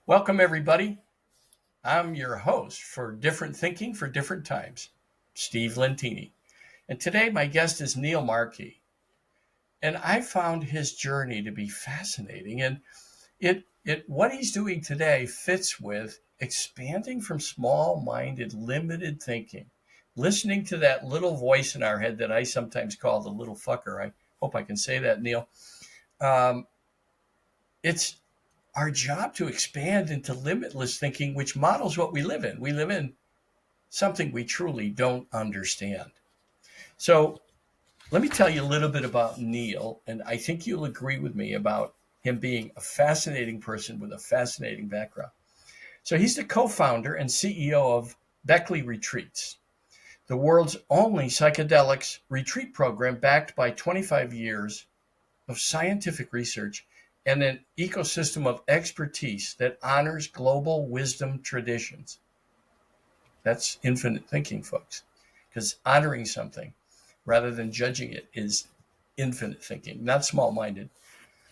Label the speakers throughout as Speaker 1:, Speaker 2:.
Speaker 1: Welcome, everybody. I'm your host for Different Thinking for Different Times, Steve Lentini. And today, my guest is Neil Markey. And I found his journey to be fascinating. And what he's doing today fits with expanding from small minded, limited thinking, listening to that little voice in our head that I sometimes call the little fucker. I hope I can say that, Neil. It's our job to expand into limitless thinking, which models what we live in. We live in something we truly don't understand. So let me tell you a little bit about Neil, and I think you'll agree with me about him being a fascinating person with a fascinating background. So he's the co-founder and CEO of Beckley Retreats, the world's only psychedelics retreat program backed by 25 years of scientific research and an ecosystem of expertise that honors global wisdom traditions. That's infinite thinking, folks, because honoring something rather than judging it is infinite thinking, not small-minded.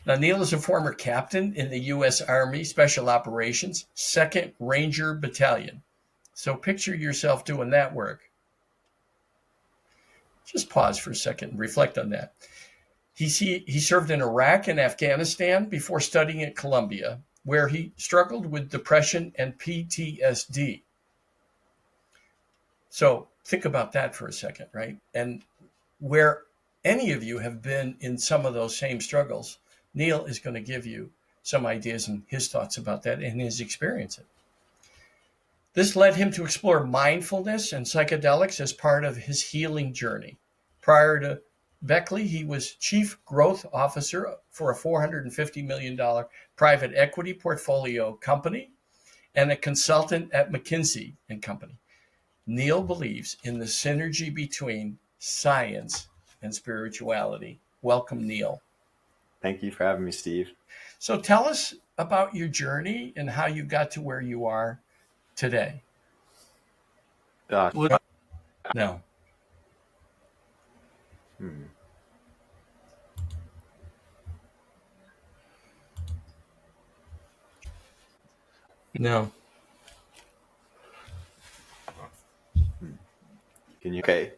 Speaker 1: Now, Neil is a former captain in the U.S. Army Special Operations, 2nd Ranger Battalion. So picture yourself doing that work. Just pause for a second and reflect on that. He served in Iraq and Afghanistan before studying at Columbia, where he struggled with depression and PTSD. So think about that for a second, right? And where any of you have been in some of those same struggles, Neil is going to give you some ideas and his thoughts about that and his experience. This led him to explore mindfulness and psychedelics as part of his healing journey. Prior to Beckley, he was Chief Growth Officer for a $450 million private equity portfolio company and a consultant at McKinsey & Company. Neil believes in the synergy between science and spirituality. Welcome, Neil.
Speaker 2: Thank you for having me, Steve.
Speaker 1: So tell us about your journey and how you got to where you are today. No. No.
Speaker 2: Can you? Okay.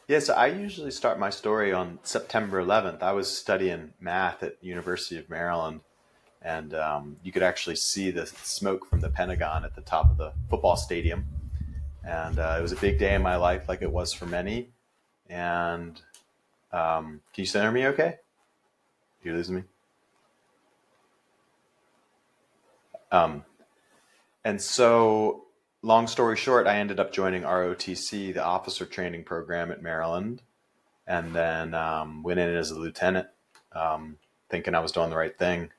Speaker 2: Yeah, so I usually start my story on September 11th. I was studying math at University of Maryland, and you could actually see the smoke from the Pentagon at the top of the football stadium. And it was a big day in my life, like it was for many. And can you still hear me okay? You're losing me? And so, long story short, I ended up joining ROTC, the officer training program at Maryland, and then went in as a lieutenant, thinking I was doing the right thing.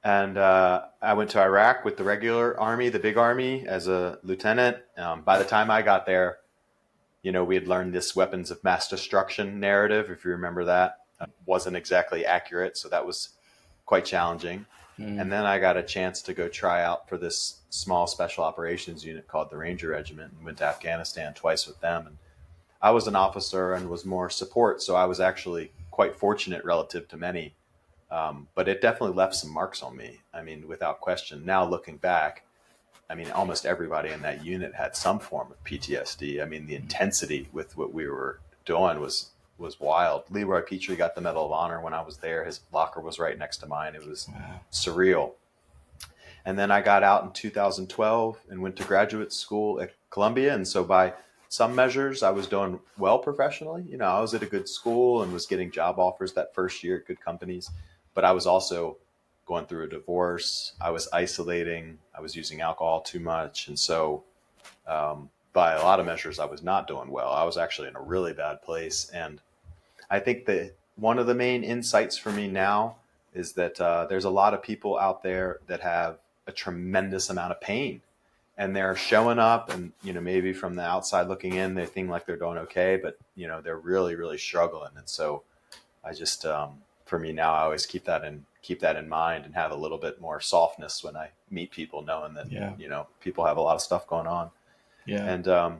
Speaker 2: And I went to Iraq with the regular army, the big army, as a lieutenant. By the time I got there, we had learned this weapons of mass destruction narrative, if you remember that. Wasn't exactly accurate, so that was quite challenging. And then I got a chance to go try out for this small special operations unit called the Ranger Regiment, and went to Afghanistan twice with them. And I was an officer and was more support, so I was actually quite fortunate relative to many. But it definitely left some marks on me. I mean, without question. Now looking back, I mean, almost everybody in that unit had some form of PTSD. I mean, the intensity with what we were doing was wild. Leroy Petrie got the Medal of Honor when I was there. His locker was right next to mine. It was surreal. And then I got out in 2012 and went to graduate school at Columbia. And so by some measures, I was doing well professionally. I was at a good school and was getting job offers that first year at good companies. But I was also going through a divorce. I was isolating. I was using alcohol too much. And so by a lot of measures, I was not doing well. I was actually in a really bad place. And I think that one of the main insights for me now is that there's a lot of people out there that have a tremendous amount of pain, and they're showing up, and maybe from the outside looking in, they think like they're doing okay, but they're really, really struggling. And so I just for me now, I always keep that in mind and have a little bit more softness when I meet people, knowing that people have a lot of stuff going on.
Speaker 1: Yeah.
Speaker 2: And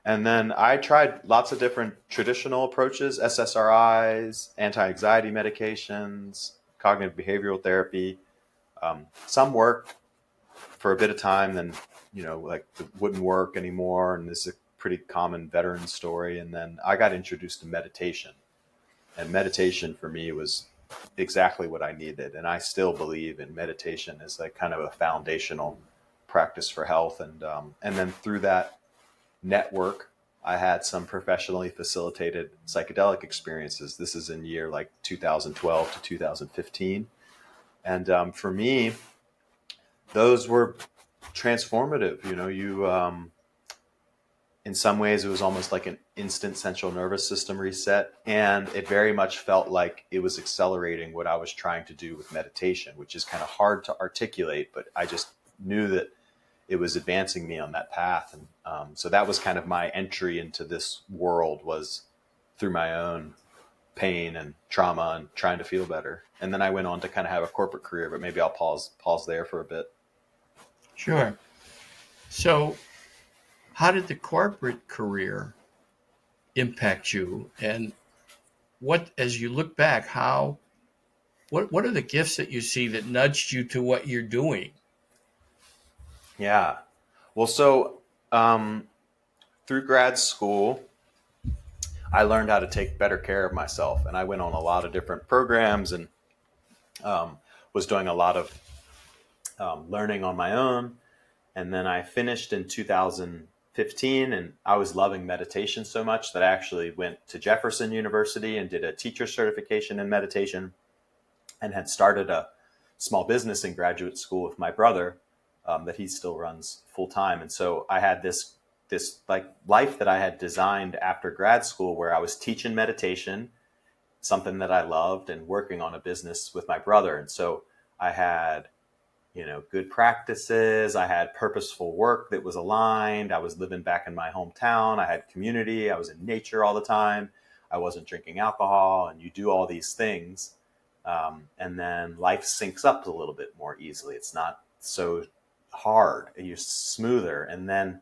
Speaker 2: And then I tried lots of different traditional approaches, SSRIs, anti-anxiety medications, cognitive behavioral therapy. Some worked for a bit of time, then, like it wouldn't work anymore. And this is a pretty common veteran story. And then I got introduced to meditation. And meditation for me was exactly what I needed. And I still believe in meditation as like kind of a foundational practice for health. And then through that network, I had some professionally facilitated psychedelic experiences. This is in year like 2012 to 2015. And for me, those were transformative. In some ways, it was almost like an instant central nervous system reset. And it very much felt like it was accelerating what I was trying to do with meditation, which is kind of hard to articulate, but I just knew that it was advancing me on that path. And so that was kind of my entry into this world, was through my own pain and trauma and trying to feel better. And then I went on to kind of have a corporate career, but maybe I'll pause there for a bit.
Speaker 1: Sure. So, how did the corporate career impact you? And what, as you look back, what are the gifts that you see that nudged you to what you're doing?
Speaker 2: Yeah. Well, so through grad school, I learned how to take better care of myself. And I went on a lot of different programs and was doing a lot of learning on my own. And then I finished in 2015, and I was loving meditation so much that I actually went to Jefferson University and did a teacher certification in meditation, and had started a small business in graduate school with my brother that he still runs full time. And so I had this like life that I had designed after grad school, where I was teaching meditation, something that I loved, and working on a business with my brother. And so I had, good practices. I had purposeful work that was aligned. I was living back in my hometown. I had community. I was in nature all the time. I wasn't drinking alcohol. And you do all these things. And then life syncs up a little bit more easily. It's not so hard. You're smoother. And then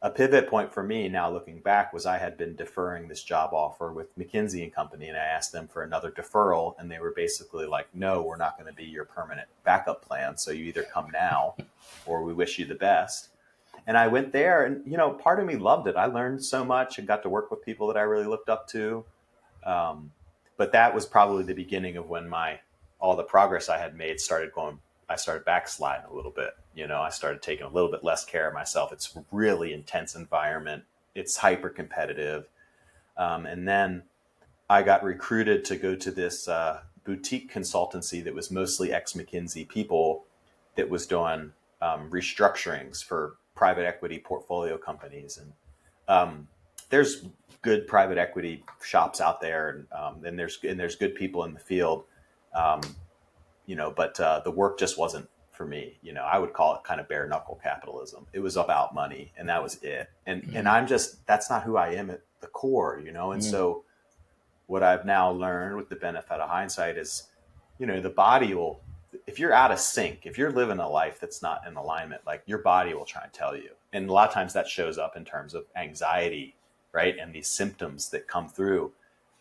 Speaker 2: a pivot point for me now looking back was I had been deferring this job offer with McKinsey and Company, and I asked them for another deferral, and they were basically like, no, we're not going to be your permanent backup plan. So you either come now or we wish you the best. And I went there, and, part of me loved it. I learned so much and got to work with people that I really looked up to. But that was probably the beginning of when all the progress I had made I started backsliding a little bit. I started taking a little bit less care of myself. It's a really intense environment. It's hyper competitive. And then I got recruited to go to this boutique consultancy that was mostly ex-McKinsey people that was doing restructurings for private equity portfolio companies. And there's good private equity shops out there, and there's good people in the field. But the work just wasn't for me. I would call it kind of bare knuckle capitalism. It was about money, and that was it. And that's not who I am at the core, And so what I've now learned with the benefit of hindsight is, the body will, if you're out of sync, if you're living a life that's not in alignment, like your body will try and tell you. And a lot of times that shows up in terms of anxiety, right? And these symptoms that come through.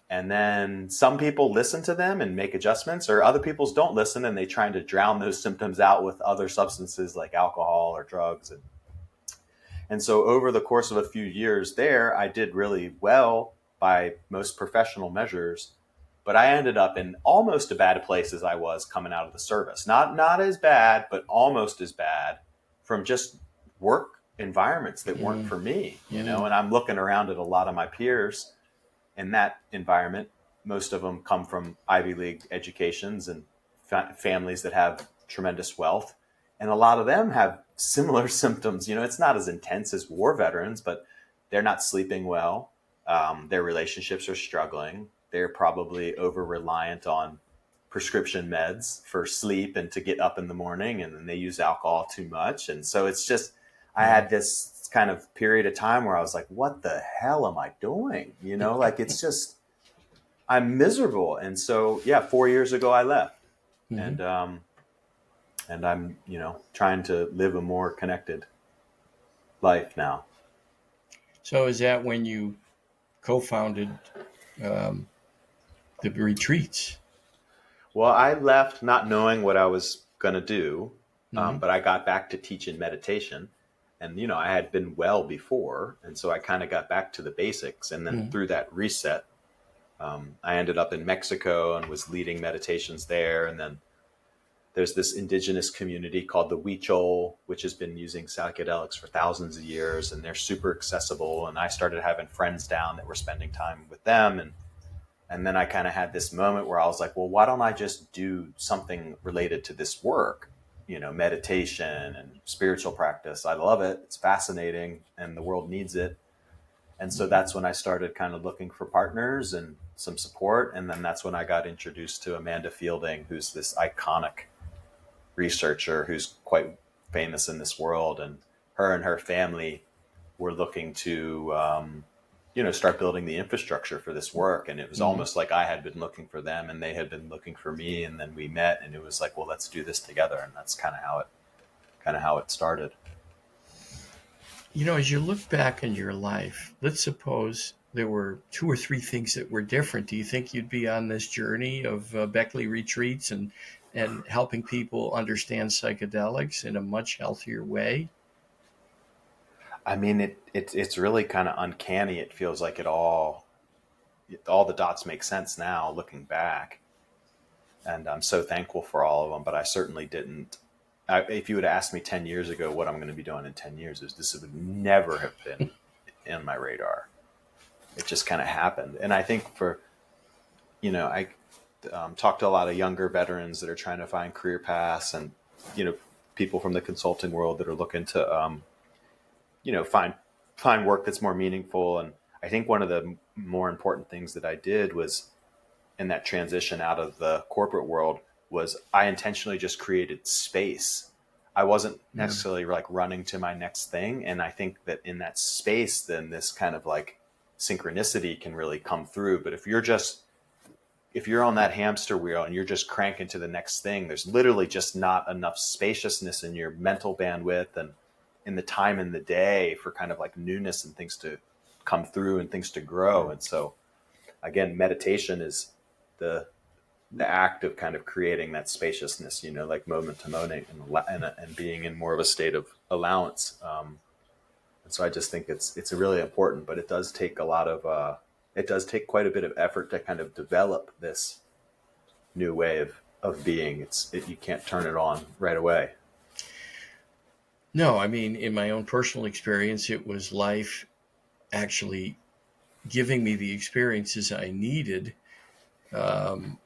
Speaker 2: And then some people listen to them and make adjustments, or other people don't listen, and they trying to drown those symptoms out with other substances like alcohol or drugs. And so over the course of a few years there, I did really well by most professional measures, but I ended up in almost as bad a place as I was coming out of the service. Not as bad, but almost as bad, from just work environments that weren't for me, and I'm looking around at a lot of my peers in that environment. Most of them come from Ivy League educations and families that have tremendous wealth. And a lot of them have similar symptoms. It's not as intense as war veterans, but they're not sleeping well. Their relationships are struggling. They're probably over reliant on prescription meds for sleep and to get up in the morning. And then they use alcohol too much. And so it's just, I had this kind of period of time where I was like, what the hell am I doing? Like, it's just, I'm miserable. And so, 4 years ago I left. And I'm, trying to live a more connected life now.
Speaker 1: So is that when you co-founded um, the retreats?
Speaker 2: Well, I left not knowing what I was going to do,
Speaker 1: Mm-hmm.
Speaker 2: but I got back to teaching meditation. And, I had been well before. And so I kind of got back to the basics. And then
Speaker 1: Mm-hmm.
Speaker 2: through that reset, I ended up in Mexico and was leading meditations there. And then there's this indigenous community called the Huichol, which has been using psychedelics for thousands of years. And they're super accessible. And I started having friends down that were spending time with them. And then I kind of had this moment where I was like, well, why don't I just do something related to this work? Meditation and spiritual practice. I love it. It's fascinating and the world needs it. And so that's when I started kind of looking for partners and some support. And then that's when I got introduced to Amanda Fielding, who's this iconic researcher who's quite famous in this world. And her family were looking to, start building the infrastructure for this work. And it was
Speaker 1: Mm-hmm.
Speaker 2: almost like I had been looking for them and they had been looking for me. And then we met and it was like, well, let's do this together. And that's kind of how it started.
Speaker 1: As you look back in your life, let's suppose there were two or three things that were different. Do you think you'd be on this journey of Beckley Retreats and helping people understand psychedelics in a much healthier way?
Speaker 2: I mean, it's really kind of uncanny. It feels like all the dots make sense now looking back. And I'm so thankful for all of them, but I certainly didn't. If you would have asked me 10 years ago what I'm going to be doing in 10 years, this would never have been in my radar. It just kind of happened. And I think I talk to a lot of younger veterans that are trying to find career paths and, people from the consulting world that are looking to, find work that's more meaningful. And I think one of the more important things that I did was in that transition out of the corporate world was I intentionally just created space. I wasn't
Speaker 1: Mm.
Speaker 2: necessarily like running to my next thing. And I think that in that space, then this kind of like synchronicity can really come through. But if you're on that hamster wheel and you're just cranking to the next thing, there's literally just not enough spaciousness in your mental bandwidth and in the time in the day for kind of like newness and things to come through and things to grow. And so again, meditation is the act of kind of creating that spaciousness, like moment to moment and being in more of a state of allowance. And so I just think it's really important, but it does take it does take quite a bit of effort to kind of develop this new way of being. You can't turn it on right away.
Speaker 1: No, I mean, in my own personal experience, it was life actually giving me the experiences I needed. Um,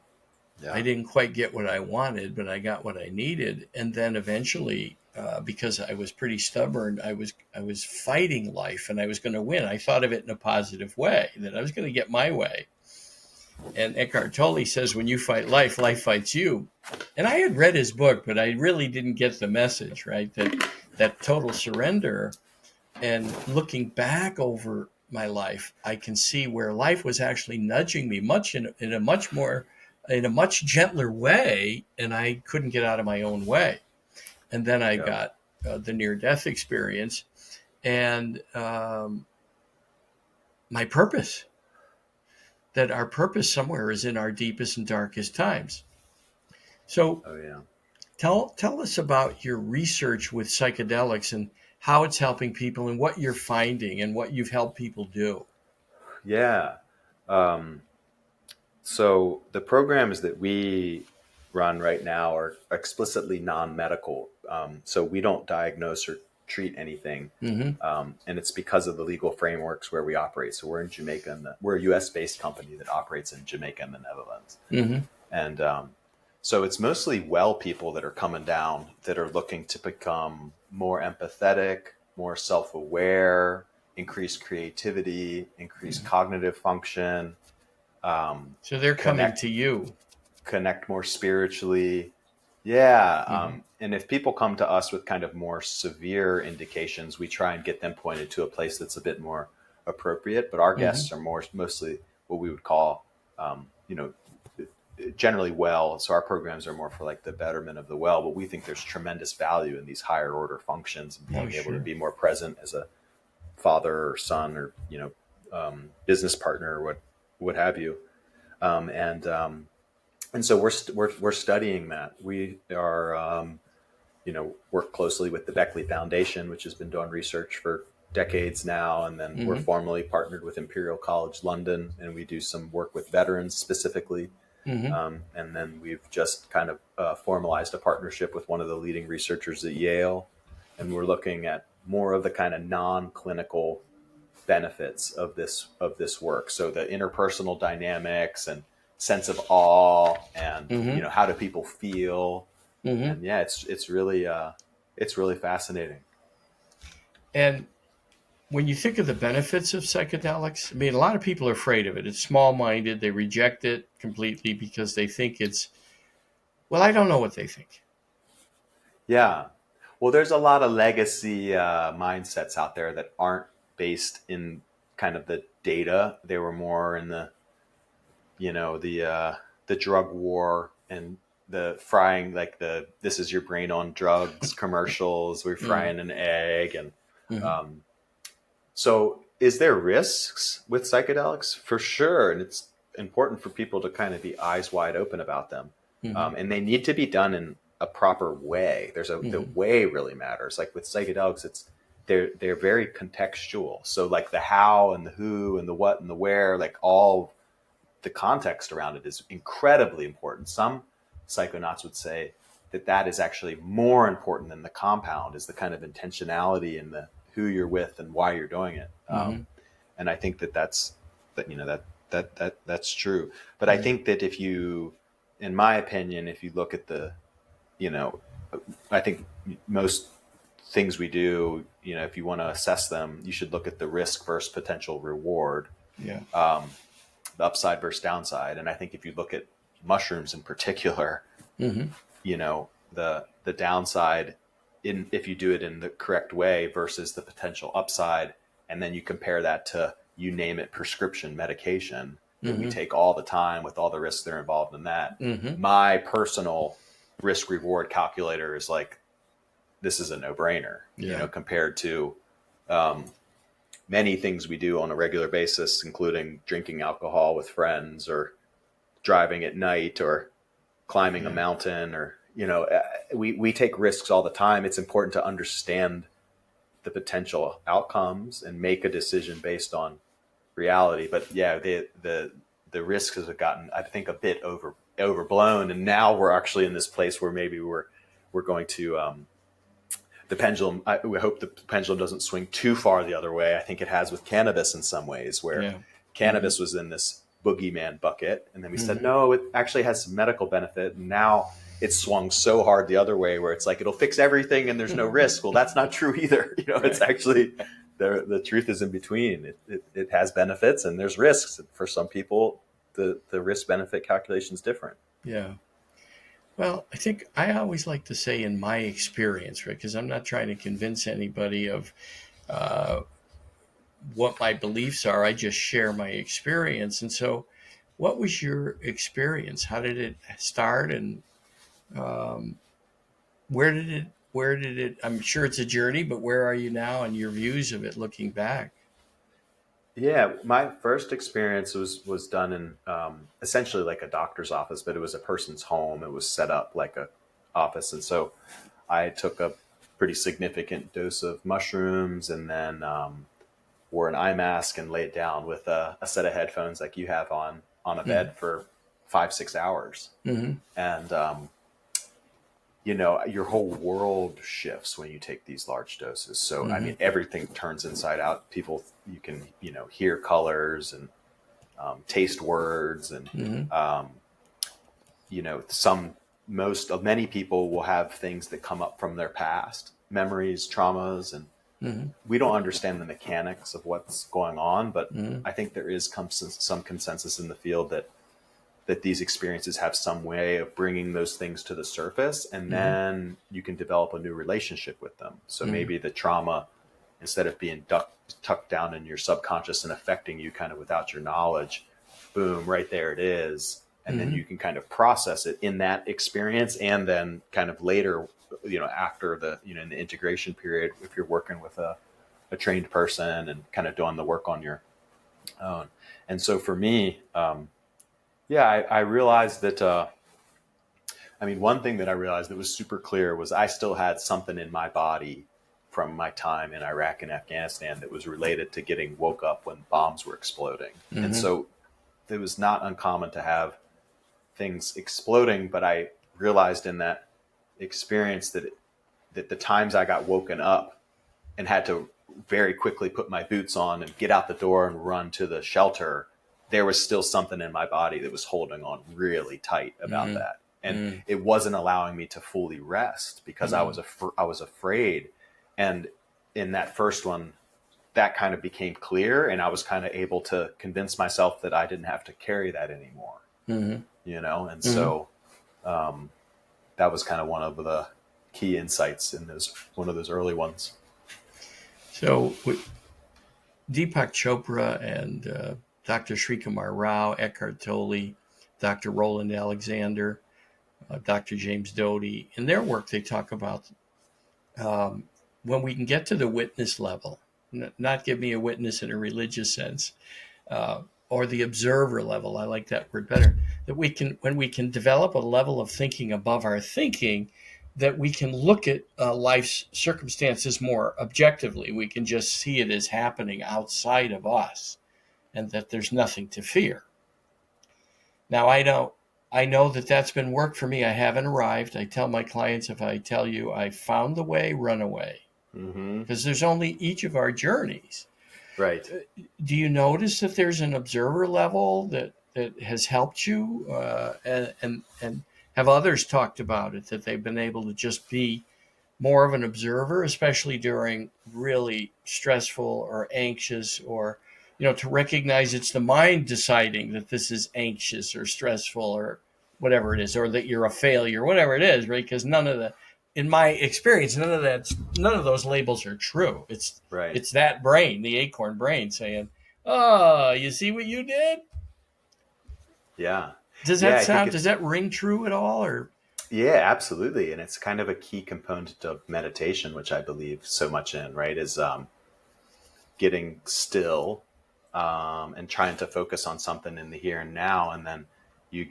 Speaker 1: I
Speaker 2: Yeah.
Speaker 1: didn't quite get what I wanted, but I got what I needed. And then eventually, because I was pretty stubborn, I was fighting life, and I was going to win. I thought of it in a positive way, that I was going to get my way. And Eckhart Tolle says, when you fight life, life fights you. And I had read his book, but I really didn't get the message, right? That total surrender. And looking back over my life, I can see where life was actually nudging me much in a much more in a much gentler way, and I couldn't get out of my own way. And then I
Speaker 2: Yeah.
Speaker 1: got the near death experience and my purpose. That our purpose somewhere is in our deepest and darkest times. So
Speaker 2: Oh yeah.
Speaker 1: tell us about your research with psychedelics and how it's helping people and what you're finding and what you've helped people do.
Speaker 2: Yeah. Um, so the programs that we run right now are explicitly non-medical. So we don't diagnose or treat anything.
Speaker 1: Mm-hmm.
Speaker 2: And it's because of the legal frameworks where we operate. So we're in Jamaica, and we're a US based company that operates in Jamaica and the Netherlands.
Speaker 1: Mm-hmm.
Speaker 2: And so it's mostly well people that are coming down that are looking to become more empathetic, more self aware, increase creativity, increase cognitive function, um,
Speaker 1: So they're coming
Speaker 2: connect
Speaker 1: to you.
Speaker 2: connect more spiritually. Yeah.
Speaker 1: Mm-hmm.
Speaker 2: And if people come to us with kind of more severe indications, we try and get them pointed to a place that's a bit more appropriate. But our
Speaker 1: Mm-hmm.
Speaker 2: guests are mostly what we would call, you know, generally well. So our programs are more for like the betterment of the well, but we think there's tremendous value in these higher order functions and
Speaker 1: Oh,
Speaker 2: being able to
Speaker 1: sure.
Speaker 2: be more present as father or son or, business partner or what have you. Um, and, um, and so we're studying that. We are, work closely with the Beckley Foundation, which has been doing research for decades now. And then we're
Speaker 1: Mm-hmm.
Speaker 2: formally partnered with Imperial College London, and we do some work with veterans specifically.
Speaker 1: Mm-hmm.
Speaker 2: And then we've just kind of formalized a partnership with one of the leading researchers at Yale. And we're looking at more of the kind of non-clinical benefits of this work. So the interpersonal dynamics and sense of awe and,
Speaker 1: Mm-hmm.
Speaker 2: how do people feel?
Speaker 1: Mm-hmm.
Speaker 2: And yeah, it's really fascinating.
Speaker 1: And when you think of the benefits of psychedelics, I mean, a lot of people are afraid of it. It's small minded. They reject it completely because they think it's, well, I don't know what they think.
Speaker 2: Yeah. Well, there's a lot of legacy mindsets out there that aren't based in kind of the data. They were more in the drug war and the frying, like the this is your brain on drugs commercials. We're
Speaker 1: Mm-hmm.
Speaker 2: frying an egg, and
Speaker 1: Mm-hmm.
Speaker 2: um, so is there risks with psychedelics? For sure, and it's important for people to kind of be eyes wide open about them,
Speaker 1: Mm-hmm.
Speaker 2: and they need to be done in a proper way. The
Speaker 1: Mm-hmm.
Speaker 2: way really matters. Like with psychedelics, they're very contextual. So like the how and the who and the what and the where, like all the context around it is incredibly important. Some psychonauts would say that is actually more important than the compound, is the kind of intentionality and the who you're with and why you're doing it.
Speaker 1: Mm-hmm.
Speaker 2: And I think that's true. But I think that in my opinion, if you look at you know, I think most things we do, if you want to assess them, you should look at the risk versus potential reward,
Speaker 1: Yeah.
Speaker 2: the upside versus downside. And I think if you look at mushrooms in particular,
Speaker 1: Mm-hmm.
Speaker 2: the downside if you do it in the correct way versus the potential upside, and then you compare that to, you name it, prescription medication that we
Speaker 1: Mm-hmm.
Speaker 2: take all the time with all the risks that are involved in that.
Speaker 1: Mm-hmm.
Speaker 2: My personal risk reward calculator is like, this is a no brainer,
Speaker 1: Yeah.
Speaker 2: compared to um, many things we do on a regular basis, including drinking alcohol with friends or driving at night or climbing a
Speaker 1: Yeah.
Speaker 2: mountain, or we take risks all the time. It's important to understand the potential outcomes and make a decision based on reality. But yeah, the risks have gotten, I think, a bit overblown, and now we're actually in this place where maybe we're going to the pendulum. We hope the pendulum doesn't swing too far the other way. I think it has with cannabis in some ways, where
Speaker 1: Yeah. Mm-hmm.
Speaker 2: cannabis was in this boogeyman bucket, and then we said
Speaker 1: Mm-hmm.
Speaker 2: no, it actually has some medical benefit, and now it's swung so hard the other way, where it's like it'll fix everything and there's no risk. Well, that's not true either. It's actually the truth is in between. It has benefits and there's risks. For some people, the risk benefit calculation is different.
Speaker 1: Yeah. Well, I think I always like to say, in my experience, right, because I'm not trying to convince anybody of uh, what my beliefs are. I just share my experience. And so, what was your experience? How did it start? And um, where did it, I'm sure it's a journey, but where are you now and your views of it looking back?
Speaker 2: Yeah, my first experience was done in essentially like a doctor's office, but it was a person's home. It was set up like a office, and so I took a pretty significant dose of mushrooms, and then wore an eye mask and laid down with a set of headphones like you have on a
Speaker 1: Mm-hmm.
Speaker 2: bed for 5-6 hours,
Speaker 1: Mm-hmm.
Speaker 2: and your whole world shifts when you take these large doses. So I
Speaker 1: Mm-hmm.
Speaker 2: mean, everything turns inside out. You can hear colors and taste words, and
Speaker 1: Mm-hmm.
Speaker 2: um, many people will have things that come up from their past memories, traumas, and
Speaker 1: Mm-hmm.
Speaker 2: we don't understand the mechanics of what's going on. But
Speaker 1: Mm-hmm.
Speaker 2: I think there is some consensus in the field that these experiences have some way of bringing those things to the surface, and
Speaker 1: Mm-hmm.
Speaker 2: then you can develop a new relationship with them. So
Speaker 1: Mm-hmm.
Speaker 2: maybe the trauma, instead of being tucked down in your subconscious and affecting you kind of without your knowledge, boom, right there it is. And then
Speaker 1: Mm-hmm.
Speaker 2: you can kind of process it in that experience, and then kind of later, after in the integration period, if you're working with a trained person and kind of doing the work on your own. And so for me, I realized that, one thing that I realized that was super clear was I still had something in my body from my time in Iraq and Afghanistan that was related to getting woke up when bombs were exploding. And so it was not uncommon to have things exploding, but I realized in that experience that the times I got woken up and had to very quickly put my boots on and get out the door and run to the shelter, there was still something in my body that was holding on really tight about that. And it wasn't allowing me to fully rest because I was afraid. And in that first one, that kind of became clear, and I was kind of able to convince myself that I didn't have to carry that anymore, And so that was kind of one of the key insights in one of those early ones.
Speaker 1: So Deepak Chopra and Dr. Srikumar Rao, Eckhart Tolle, Dr. Roland Alexander, Dr. James Doty, in their work, they talk about when we can get to the witness level, not give me a witness in a religious sense, or the observer level, I like that word better, that when we can develop a level of thinking above our thinking, that we can look at life's circumstances more objectively. We can just see it as happening outside of us, and that there's nothing to fear. Now, I know that that's been work for me. I haven't arrived. I tell my clients, if I tell you I found the way, run away. Because there's only each of our journeys.
Speaker 2: Right.
Speaker 1: Do you notice that there's an observer level that has helped you, and have others talked about it, that they've been able to just be more of an observer, especially during really stressful or anxious, or to recognize it's the mind deciding that this is anxious or stressful or whatever it is, or that you're a failure, whatever it is, right? Because in my experience, none of those labels are true. It's that brain, the acorn brain, saying, "Oh, you see what you did?"
Speaker 2: Yeah.
Speaker 1: Does that ring true at all, or?
Speaker 2: Yeah, absolutely. And it's kind of a key component of meditation, which I believe so much in, right? Is getting still and trying to focus on something in the here and now. And then you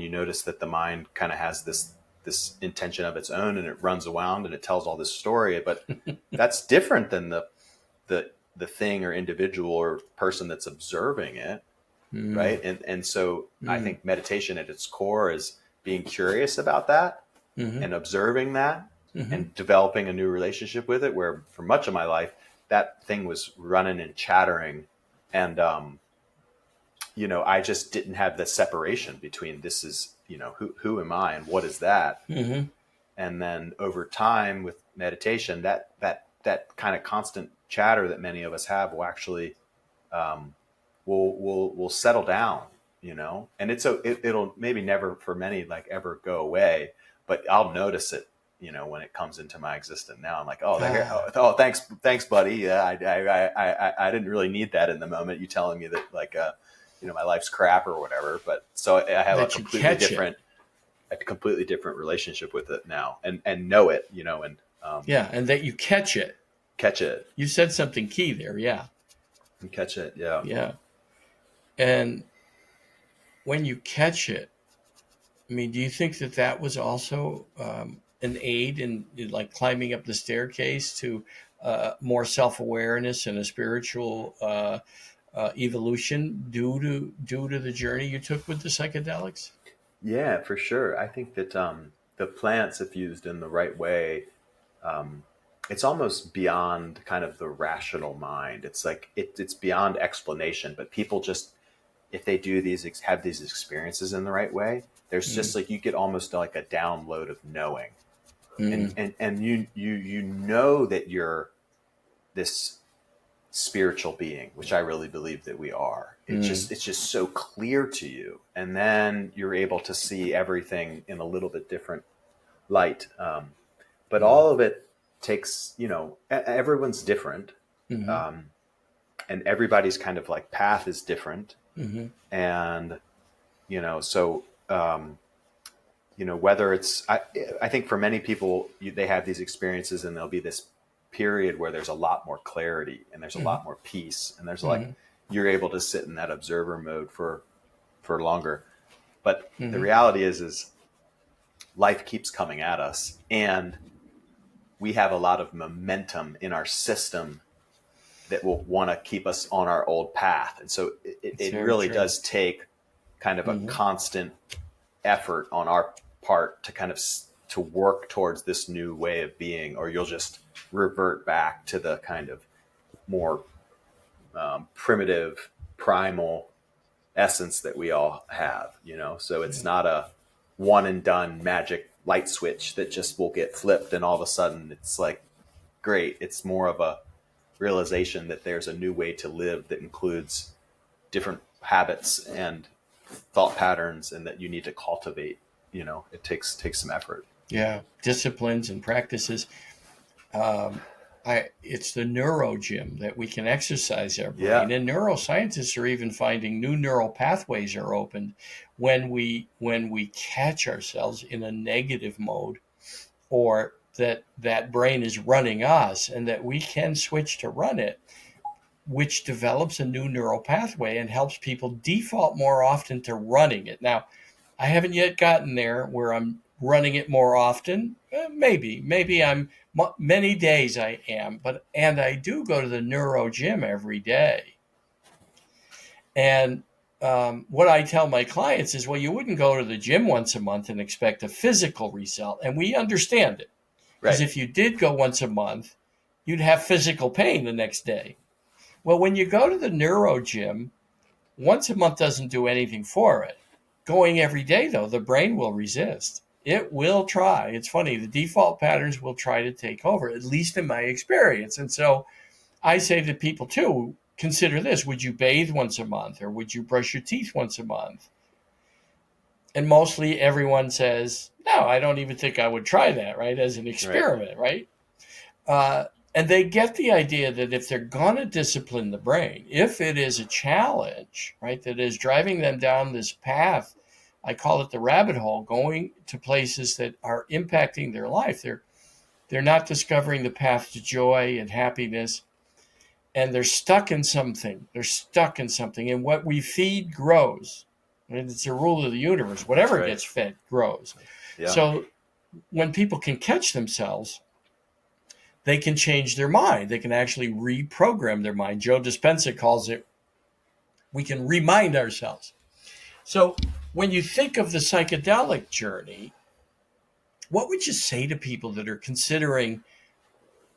Speaker 2: notice that the mind kind of has this intention of its own, and it runs around and it tells all this story, but that's different than the thing or individual or person that's observing it. Right. And so I think meditation at its core is being curious about that and observing that and developing a new relationship with it, where for much of my life, that thing was running and chattering. And, I just didn't have the separation between this is, who am I and what is that? And then over time with meditation, that kind of constant chatter that many of us have will actually, will settle down, and it'll maybe never for many like ever go away, but I'll notice it, when it comes into my existence now. I'm like, oh, thanks, buddy. Yeah, I didn't really need that in the moment. You telling me that like, my life's crap or whatever. But so I have a completely different relationship with it now, and know it, and
Speaker 1: and that you catch it. You said something key there, yeah.
Speaker 2: And catch it, yeah.
Speaker 1: Yeah. And when you catch it, do you think that was also an aid in like climbing up the staircase to more self-awareness and a spiritual evolution due to the journey you took with the psychedelics?
Speaker 2: Yeah, for sure. I think that the plants, if used in the right way, it's almost beyond kind of the rational mind. It's like it's beyond explanation. But people just, if they have these experiences in the right way, there's just like you get almost like a download of knowing, and you know that you're this spiritual being, which I really believe that we are. It's just so clear to you, and then you're able to see everything in a little bit different light. But all of it takes, everyone's different, and everybody's kind of like path is different, and so whether it's I think for many people they have these experiences and there'll be this period where there's a lot more clarity and there's a lot more peace, and there's like, you're able to sit in that observer mode for longer. But the reality is life keeps coming at us, and we have a lot of momentum in our system that will want to keep us on our old path. And so it really does take kind of a constant effort on our part to kind of to work towards this new way of being, or you'll just revert back to the kind of more primitive, primal essence that we all have, you know? So it's not a one and done magic light switch that just will get flipped and all of a sudden it's like, great. It's more of a realization that there's a new way to live that includes different habits and thought patterns, and that you need to cultivate. You know, it takes some effort.
Speaker 1: Yeah, disciplines and practices. It's the neuro gym that we can exercise our brain, and neuroscientists are even finding new neural pathways are opened when we catch ourselves in a negative mode, or that brain is running us, and that we can switch to run it, which develops a new neural pathway and helps people default more often to running it. Now, I haven't yet gotten there where I'm running it more often. Maybe I'm many days I am, and I do go to the neuro gym every day. And what I tell my clients is, well, you wouldn't go to the gym once a month and expect a physical result. And we understand it. Because if you did go once a month, you'd have physical pain the next day. Well, when you go to the neuro gym, once a month doesn't do anything for it. Going every day, though, the brain will resist. It will try. It's funny. The default patterns will try to take over, at least in my experience. And so I say to people, too, consider this. Would you bathe once a month, or would you brush your teeth once a month? And mostly everyone says, no, I don't even think I would try that, right, as an experiment, right? And they get the idea that if they're going to discipline the brain, if it is a challenge, right, that is driving them down this path, I call it the rabbit hole, going to places that are impacting their life. They're not discovering the path to joy and happiness, and they're stuck in something. And what we feed grows. And it's a rule of the universe. Whatever gets fed grows. Yeah. So when people can catch themselves, they can change their mind. They can actually reprogram their mind. Joe Dispenza calls it, we can remind ourselves. So when you think of the psychedelic journey, what would you say to people that are considering,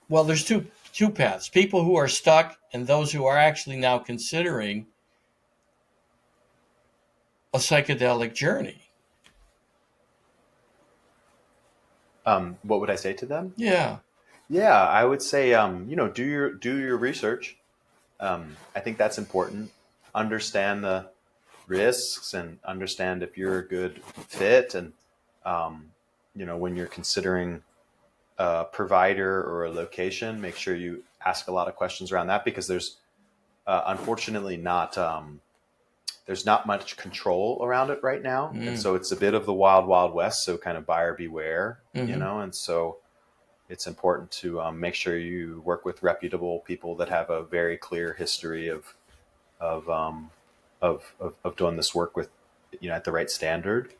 Speaker 1: well, there's two paths, people who are stuck and those who are actually now considering a psychedelic journey?
Speaker 2: What would I say to them?
Speaker 1: Yeah.
Speaker 2: Yeah, I would say, do your research. I think that's important. Understand the risks and understand if you're a good fit. And, when you're considering a provider or a location, make sure you ask a lot of questions around that, because there's unfortunately there's not much control around it right now. And so it's a bit of the wild, wild west. So kind of buyer beware, and so it's important to make sure you work with reputable people that have a very clear history of doing this work with, at the right standard.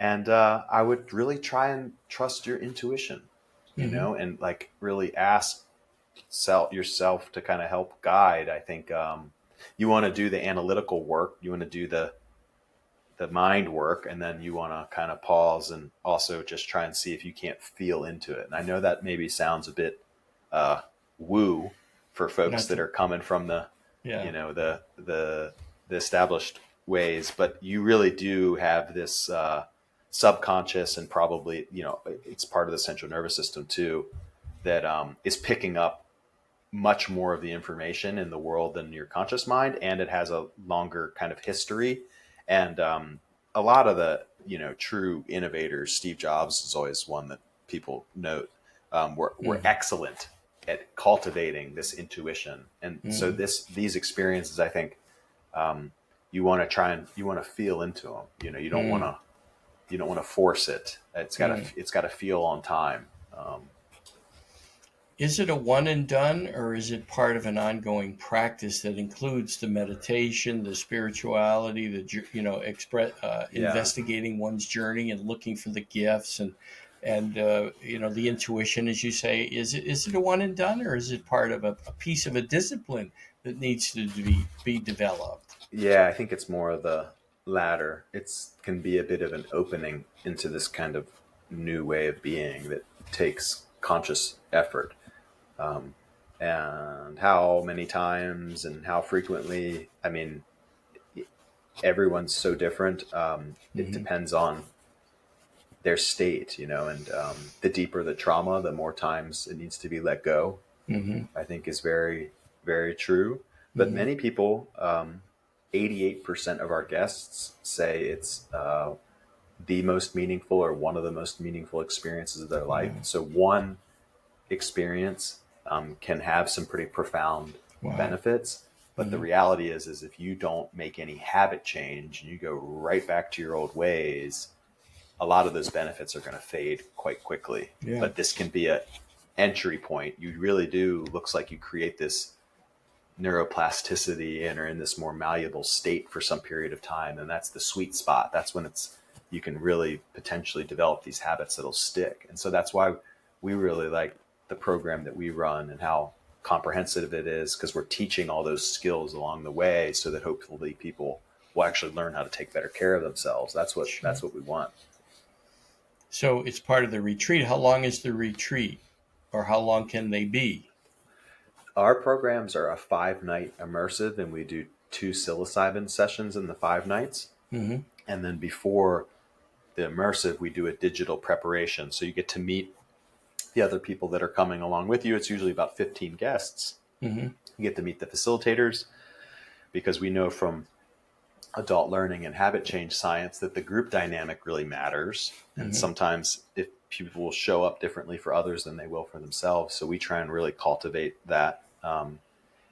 Speaker 2: And I would really try and trust your intuition, and like really ask yourself to kind of help guide. I think you want to do the analytical work, you want to do the mind work, and then you want to kind of pause and also just try and see if you can't feel into it. And I know that maybe sounds a bit woo for folks that are coming from the the established ways, but you really do have this subconscious, and probably it's part of the central nervous system too, that is picking up much more of the information in the world than your conscious mind, and it has a longer kind of history. And a lot of the true innovators, Steve Jobs is always one that people note, were excellent at cultivating this intuition. And so these experiences, I think, you want to try and you want to feel into them. You don't want to force it. It's got to feel on time.
Speaker 1: Is it a one and done, or is it part of an ongoing practice that includes the meditation, the spirituality,
Speaker 2: Yeah.
Speaker 1: investigating one's journey and looking for the gifts and the intuition, as you say? Is it a one and done, or is it part of a piece of a discipline that needs to be developed?
Speaker 2: Yeah, I think it's more of the latter. It's can be a bit of an opening into this kind of new way of being that takes conscious effort. Um, and how many times and how frequently, I mean, everyone's so different. It
Speaker 1: Mm-hmm.
Speaker 2: depends on their state, and the deeper the trauma, the more times it needs to be let go,
Speaker 1: Mm-hmm.
Speaker 2: I think is very, very true. But
Speaker 1: Mm-hmm.
Speaker 2: many people, 88% of our guests say it's the most meaningful or one of the most meaningful experiences of their life.
Speaker 1: Wow.
Speaker 2: So one experience can have some pretty profound
Speaker 1: Wow.
Speaker 2: benefits. But the
Speaker 1: Mm-hmm.
Speaker 2: reality is if you don't make any habit change and you go right back to your old ways, a lot of those benefits are going to fade quite quickly.
Speaker 1: Yeah.
Speaker 2: But this can be a entry point. You really do, looks like you create this neuroplasticity and are in this more malleable state for some period of time. And that's the sweet spot. That's when you can really potentially develop these habits that'll stick. And so that's why we really like the program that we run and how comprehensive it is, because we're teaching all those skills along the way so that hopefully people will actually learn how to take better care of themselves.
Speaker 1: Sure.
Speaker 2: That's what we want.
Speaker 1: So it's part of the retreat. How long is the retreat, or how long can they be?
Speaker 2: Our programs are a 5-night immersive, and we do 2 psilocybin sessions in the 5 nights.
Speaker 1: Mm-hmm.
Speaker 2: And then before the immersive, we do a digital preparation. So you get to meet the other people that are coming along with you. It's usually about 15 guests.
Speaker 1: Mm-hmm.
Speaker 2: You get to meet the facilitators, because we know from adult learning and habit change science that the group dynamic really matters. And
Speaker 1: Mm-hmm.
Speaker 2: sometimes if people will show up differently for others than they will for themselves. So we try and really cultivate that. And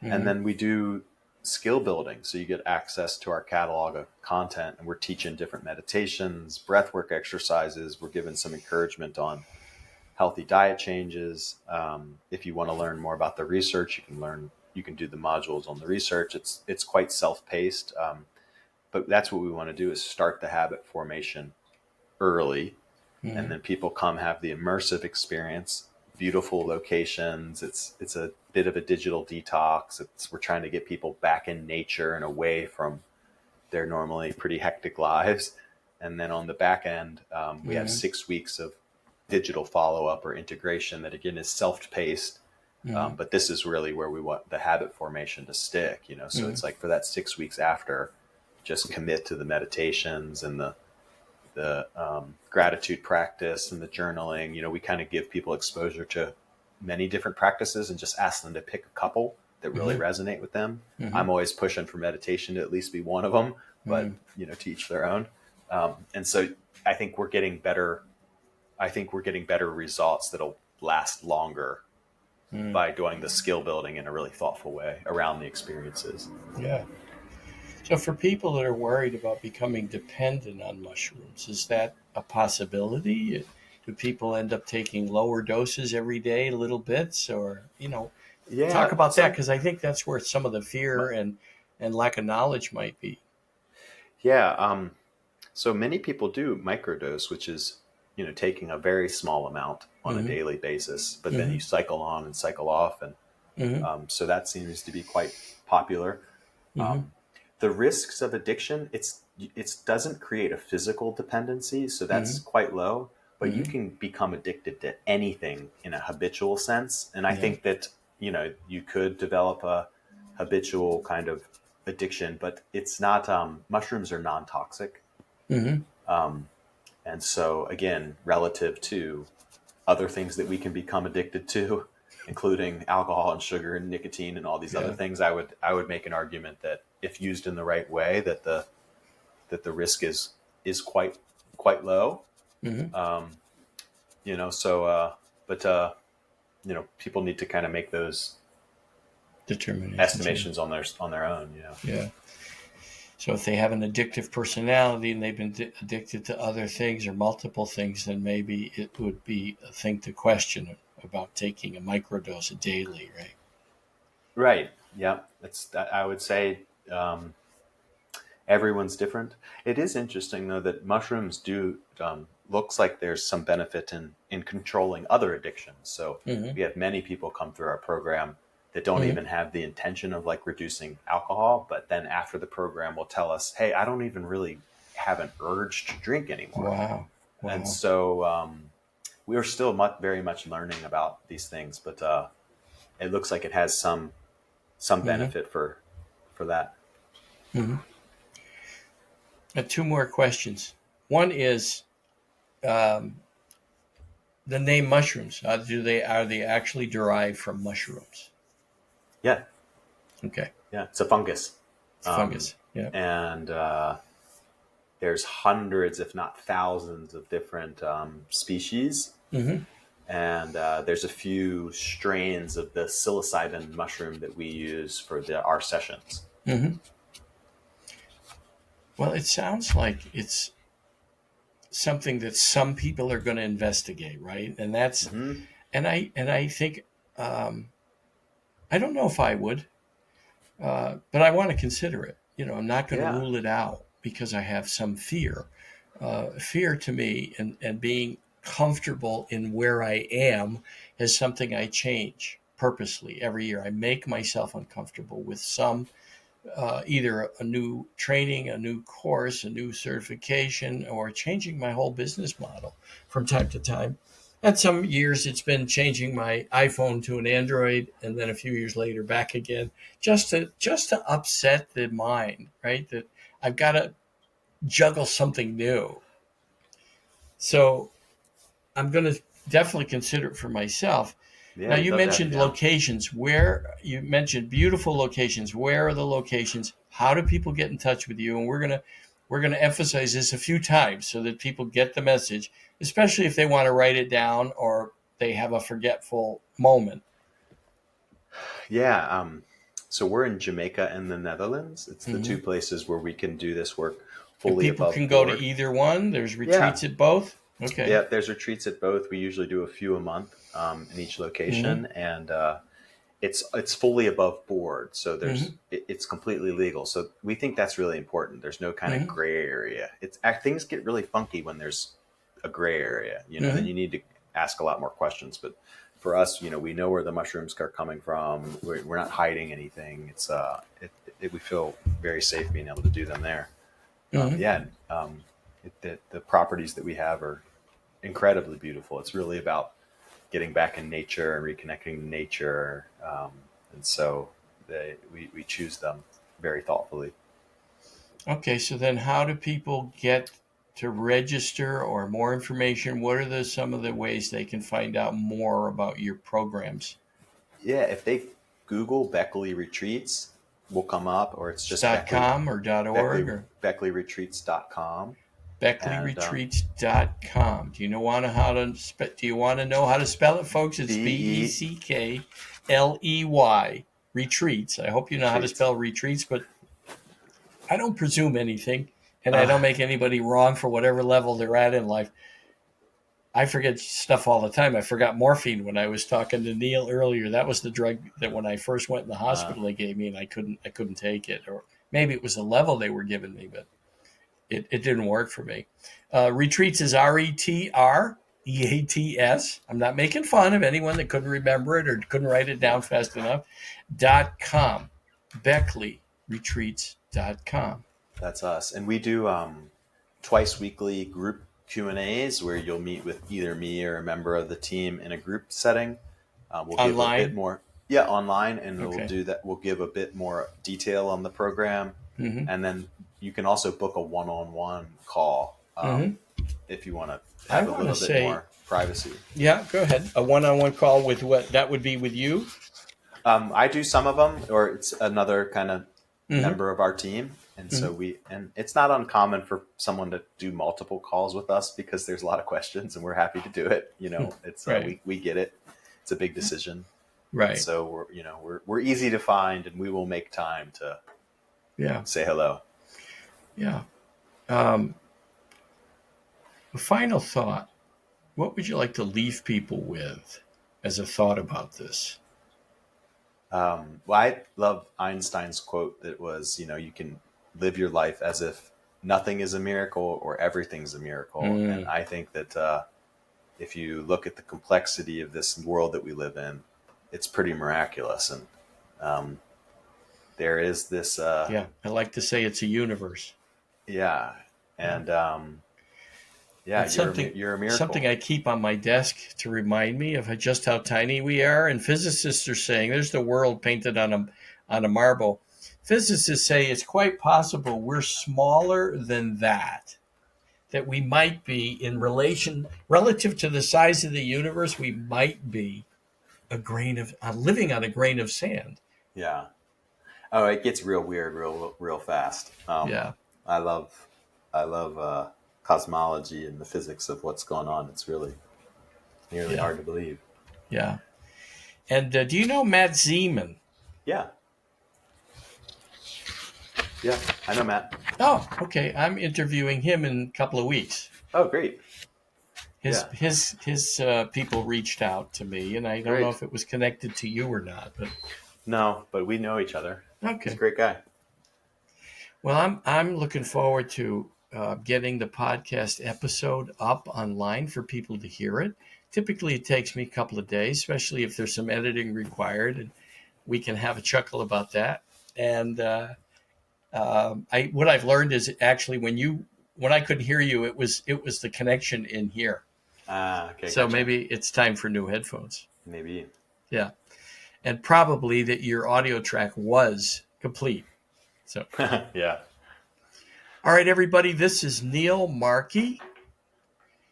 Speaker 1: Mm-hmm.
Speaker 2: then we do skill building. So you get access to our catalog of content, and we're teaching different meditations, breathwork exercises. We're giving some encouragement on healthy diet changes. If you want to learn more about the research, you can do the modules on the research. It's quite self-paced. But that's what we want to do, is start the habit formation early, and
Speaker 1: Mm-hmm.
Speaker 2: then people come have the immersive experience, beautiful locations. It's a bit of a digital detox. We're trying to get people back in nature and away from their normally pretty hectic lives. And then on the back end, we have
Speaker 1: Mm-hmm.
Speaker 2: 6 weeks of digital follow-up or integration that again is self-paced.
Speaker 1: Mm-hmm.
Speaker 2: But this is really where we want the habit formation to stick, so
Speaker 1: Mm-hmm.
Speaker 2: it's like for that 6 weeks after, just commit to the meditations and the gratitude practice and the journaling. We kind of give people exposure to many different practices and just ask them to pick a couple that really
Speaker 1: Mm-hmm.
Speaker 2: resonate with them.
Speaker 1: Mm-hmm.
Speaker 2: I'm always pushing for meditation to at least be one of them, but
Speaker 1: Mm-hmm.
Speaker 2: to each their own. And so I think we're getting better. I think we're getting better results that'll last longer
Speaker 1: Mm-hmm.
Speaker 2: by doing the skill building in a really thoughtful way around the experiences.
Speaker 1: Yeah. So for people that are worried about becoming dependent on mushrooms, is that a possibility? Do people end up taking lower doses every day, little bits, or talk
Speaker 2: Yeah.
Speaker 1: about that, because I think that's where some of the fear and lack of knowledge might be.
Speaker 2: Yeah. So many people do microdose, which is, taking a very small amount on a
Speaker 1: Mm-hmm.
Speaker 2: daily basis, but then
Speaker 1: Mm-hmm.
Speaker 2: you cycle on and cycle off. And
Speaker 1: Mm-hmm.
Speaker 2: so that seems to be quite popular.
Speaker 1: Mm-hmm.
Speaker 2: Um, the risks of addiction, it doesn't create a physical dependency, so that's
Speaker 1: Mm-hmm.
Speaker 2: quite low, but you
Speaker 1: Mm-hmm.
Speaker 2: can become addicted to anything in a habitual sense. And I
Speaker 1: Yeah.
Speaker 2: think that, you could develop a habitual kind of addiction, but it's not, mushrooms are non-toxic.
Speaker 1: Mm-hmm.
Speaker 2: Um, and so, again, relative to other things that we can become addicted to, including alcohol and sugar and nicotine and all these other
Speaker 1: Yeah.
Speaker 2: things, I would make an argument that if used in the right way, that the risk is quite low.
Speaker 1: Mm-hmm.
Speaker 2: Um, so but people need to kind of make those
Speaker 1: Determinations. Yeah.
Speaker 2: estimations on their own.
Speaker 1: Yeah. So if they have an addictive personality and they've been addicted to other things or multiple things, then maybe it would be a thing to question about taking a microdose daily, right?
Speaker 2: Right. Yeah. I would say everyone's different. It is interesting though that mushrooms do looks like there's some benefit in controlling other addictions. So
Speaker 1: Mm-hmm.
Speaker 2: we have many people come through our program that don't
Speaker 1: Mm-hmm.
Speaker 2: even have the intention of like reducing alcohol, but then after the program will tell us, "Hey, I don't even really have an urge to drink anymore."
Speaker 1: Wow.
Speaker 2: And
Speaker 1: Wow.
Speaker 2: so we are still very much learning about these things, but it looks like it has some
Speaker 1: Mm-hmm.
Speaker 2: benefit for that.
Speaker 1: Mm-hmm. Two more questions. One is um, the name mushrooms. Are they actually derived from mushrooms?
Speaker 2: Yeah,
Speaker 1: Okay,
Speaker 2: yeah, it's a fungus,
Speaker 1: it's
Speaker 2: um,
Speaker 1: fungus. Yeah.
Speaker 2: and there's hundreds, if not thousands, of different species,
Speaker 1: Mm-hmm.
Speaker 2: and there's a few strains of the psilocybin mushroom that we use for our sessions.
Speaker 1: Mm-hmm. Well, it sounds like it's something that some people are going to investigate, right?
Speaker 2: Hmm.
Speaker 1: And I think um, I don't know if I would, but I want to consider it. I'm not going to
Speaker 2: Yeah,
Speaker 1: rule it out because I have some fear. Fear to me and being comfortable in where I am is something I change purposely every year. I make myself uncomfortable with some either a new training, a new course, a new certification, or changing my whole business model from time to time. And some years it's been changing my iPhone to an Android, and then a few years later back again, just to upset the mind, right? That I've got to juggle something new. So I'm going to definitely consider it for myself.
Speaker 2: yeah,
Speaker 1: Now,
Speaker 2: we'd
Speaker 1: you
Speaker 2: love to have you
Speaker 1: mentioned
Speaker 2: down.
Speaker 1: locations. Where you mentioned beautiful locations. Where are the locations? How do people get in touch with you? And we're gonna emphasize this a few times so that people get the message, especially if they want to write it down or they have a forgetful moment.
Speaker 2: Yeah, so we're in Jamaica and the Netherlands. It's the two
Speaker 1: Hmm.
Speaker 2: places where we can do this work
Speaker 1: And
Speaker 2: fully
Speaker 1: people
Speaker 2: above
Speaker 1: can go to
Speaker 2: board.
Speaker 1: either one. There's
Speaker 2: Yeah,
Speaker 1: retreats at both. Okay.
Speaker 2: yeah. There's retreats at both. We usually do a few a month in each
Speaker 1: Hmm.
Speaker 2: location, and it's fully above board. So
Speaker 1: Hmm.
Speaker 2: it's completely legal. So we think that's really important. There's no kind of
Speaker 1: Hmm.
Speaker 2: gray area. Things get really funky when there's a gray area. Then
Speaker 1: Hmm.
Speaker 2: you need to ask a lot more questions. But for us, we know where the mushrooms are coming from. We're not hiding anything. We feel very safe being able to do them there.
Speaker 1: Hmm.
Speaker 2: Yeah, the properties that we have are incredibly beautiful. It's really about getting back in nature and reconnecting to nature, and so we choose them very thoughtfully.
Speaker 1: Okay, so then how do people get to register or more information? What are some of the ways they can find out more about your programs?
Speaker 2: Yeah, if they Google Beckley Retreats, will come up, or it's
Speaker 1: It's
Speaker 2: just
Speaker 1: .com or .org or
Speaker 2: BeckleyRetreats.com. And
Speaker 1: BeckleyRetreats.com. Do you want to know how to spell it, folks? It's
Speaker 2: BE
Speaker 1: Beckley retreats. I hope you know how to
Speaker 2: Retreats.
Speaker 1: spell retreats, but I don't presume anything, and I
Speaker 2: Uh,
Speaker 1: don't make anybody wrong for whatever level they're at in life. I forget stuff all the time. I forgot morphine when I was talking to Neil earlier. That was the drug that when I first went in the
Speaker 2: uh,
Speaker 1: hospital they gave me, and I couldn't take it, or maybe it was the level they were giving me, but it didn't work for me. Retreats is RETREATS. I'm not making fun of anyone that couldn't remember it or couldn't write it
Speaker 2: yeah,
Speaker 1: down fast enough. .com. BeckleyRetreats.com.
Speaker 2: that's us. And we do twice weekly group Q&As where you'll meet with either me or a member of the team in a group setting. We'll give a bit
Speaker 1: Online.
Speaker 2: more, yeah, online, and we'll
Speaker 1: Okay.
Speaker 2: do that. We'll give a bit more detail on the program,
Speaker 1: Mm-hmm.
Speaker 2: and then you can also book a one-on-one call
Speaker 1: Mm-hmm.
Speaker 2: if you want to
Speaker 1: I
Speaker 2: have a
Speaker 1: want to
Speaker 2: little bit
Speaker 1: say,
Speaker 2: more privacy.
Speaker 1: yeah, go ahead. A one-on-one call with what? That would be with you.
Speaker 2: I do some of them, or it's another kind of
Speaker 1: Mm-hmm.
Speaker 2: member of our team, and
Speaker 1: Mm-hmm.
Speaker 2: and it's not uncommon for someone to do multiple calls with us because there's a lot of questions, and we're happy to do it. It's
Speaker 1: Right.
Speaker 2: we get it. It's a big decision, and
Speaker 1: Right.
Speaker 2: so we're easy to find, and we will make time to
Speaker 1: Yeah.
Speaker 2: say hello.
Speaker 1: Yeah. Um, a final thought. What would you like to leave people with? as a thought about this?
Speaker 2: Well, I love Einstein's quote that was, you can live your life as if nothing is a miracle or everything's a miracle. And I think that if you look at the complexity of this world that we live in, it's pretty miraculous. And there is this,
Speaker 1: Yeah, I like to say it's a universe.
Speaker 2: yeah. And yeah,
Speaker 1: It's
Speaker 2: you're a
Speaker 1: something
Speaker 2: miracle.
Speaker 1: I keep on my desk to remind me of just how tiny we are. And physicists are saying there's the world painted on a marble. Physicists say it's quite possible we're smaller than that. That we might be relative to the size of the universe, we might be living on a grain of sand.
Speaker 2: Yeah. Oh, it gets real weird, real fast.
Speaker 1: Yeah,
Speaker 2: I love cosmology and the physics of what's going on. It's really nearly
Speaker 1: yeah,
Speaker 2: hard to believe.
Speaker 1: yeah. And do you know Matt Zeman?
Speaker 2: Yeah, yeah, I know Matt.
Speaker 1: Oh, okay. I'm interviewing him in a couple of weeks.
Speaker 2: Oh, great.
Speaker 1: His
Speaker 2: Yeah,
Speaker 1: people reached out to me, and I don't know
Speaker 2: great.
Speaker 1: if it was connected to you or not. But
Speaker 2: No, but we know each other. He's a
Speaker 1: okay.
Speaker 2: great guy.
Speaker 1: Well, I'm looking forward to getting the podcast episode up online for people to hear it. Typically, it takes me a couple of days, especially if there's some editing required, and we can have a chuckle about that. And what I've learned is actually when I couldn't hear you, it was the connection in here.
Speaker 2: Ah, okay,
Speaker 1: So
Speaker 2: gotcha.
Speaker 1: maybe it's time for new headphones.
Speaker 2: Maybe.
Speaker 1: Yeah, and probably that your audio track was complete. So,
Speaker 2: Yeah.
Speaker 1: all right, everybody, this is Neil Markey.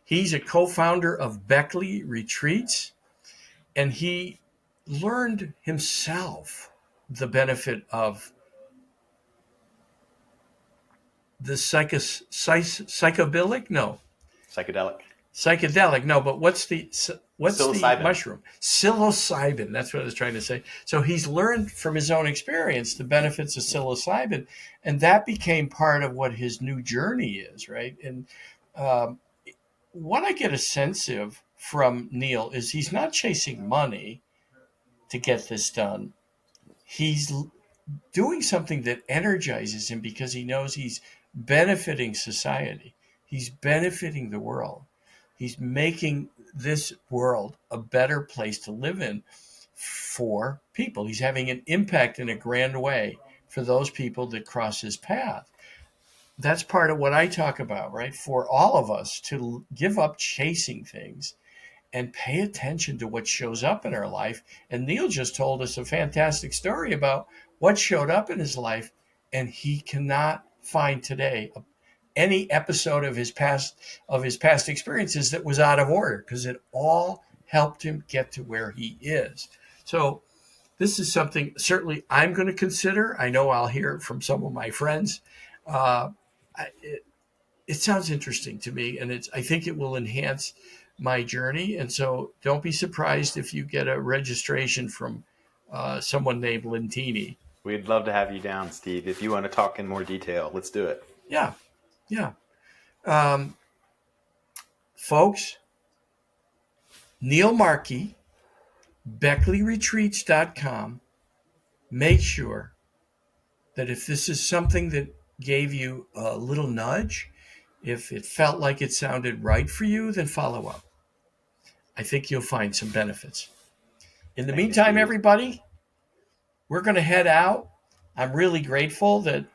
Speaker 1: He's a co-founder of Beckley Retreats, and he learned himself the benefit of the psychedelic? No,
Speaker 2: Psychedelic.
Speaker 1: psychedelic. No, but what's the
Speaker 2: Psilocybin.
Speaker 1: mushroom? Psilocybin. That's what I was trying to say. So he's learned from his own experience the benefits of psilocybin, and that became part of what his new journey is, right? And um, what I get a sense of from Neil is he's not chasing money to get this done. He's doing something that energizes him because he knows he's benefiting society. He's benefiting the world. He's making this world a better place to live in for people. He's having an impact in a grand way for those people that cross his path. That's part of what I talk about, right? For all of us to give up chasing things and pay attention to what shows up in our life. And Neil just told us a fantastic story about what showed up in his life, and he cannot find today any episode of his past experiences that was out of order because it all helped him get to where he is. So this is something certainly I'm going to consider. I know I'll hear it from some of my friends. Uh, it sounds interesting to me, and I think it will enhance my journey. And so, don't be surprised if you get a registration from someone named Lentini.
Speaker 2: We'd love to have you down, Steve. If you want to talk in more detail, let's do it.
Speaker 1: Yeah, yeah, um, folks. Neil Markey, BeckleyRetreats.com. Make sure that if this is something that gave you a little nudge, if it felt like it sounded right for you, then follow up. I think you'll find some benefits. In the
Speaker 2: Thank you,
Speaker 1: meantime,
Speaker 2: Steve.
Speaker 1: everybody, we're going to head out. I'm really grateful that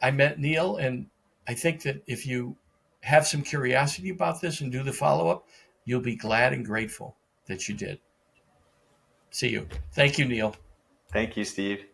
Speaker 1: I met Neil, and I think that if you have some curiosity about this and do the follow up, you'll be glad and grateful that you did. See you. Thank you, Neil.
Speaker 2: Thank you, Steve.